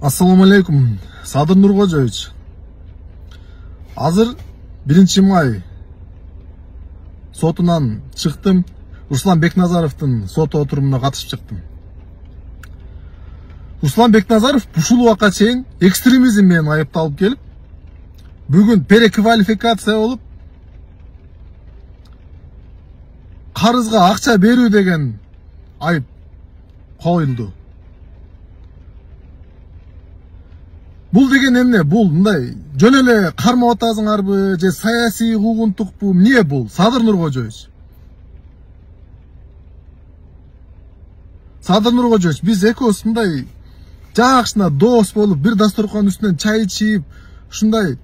Assalamu alaikum, Садыр Нуркожоевич. Азыр 1-май сотунан чыктым. Руслан Бекназаровдун сот отурумуна катышып чыктым. Руслан Бекназаров ушул убакка чейин экстремизм менен айыпталып келип, бүгүн переквалификация болуп, карызга акча берүү деген айып коюлду. Бул деген эмне? Бул мындай жөн эле кармап атасыңарбы же саясий куугунтукпу? Эмне бул? Садыр Нуркожоевич. Садыр Нуркожоевич, биз экөөбүз мындай жакшына дос болуп, бир дасторкон үстүнөн чай ичип, ушундай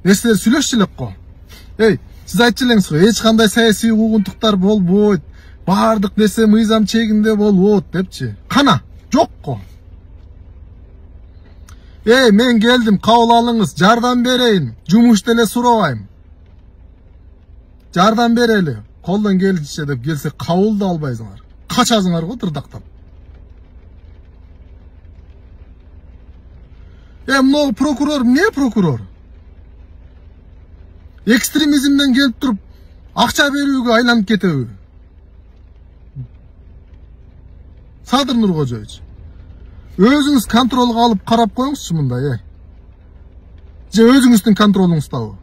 нерселер сүйлөшчү элек го. Сиз айтчу элеңиз го, эч кандай саясий куугунтуктар болбойт, баардык нерсе мыйзам чегинде болот депчи. Кана, жок го. Мен келдим, кабыл алыңыз, жардам берейин, жумуш эле сурабайм. Жардам берели, колдон келишче деп келсе кабыл да албайсыңар. Качасыңар го тырдактап. Мына прокурор, эмне прокурор? Экстремизмден келип туруп, акча берүүгө айланып кетеби? Садыр Нуркожоевич, өзүңүз контролго алып карап коюңузчу мындай, же өзүңүздүн контролуңуздабы?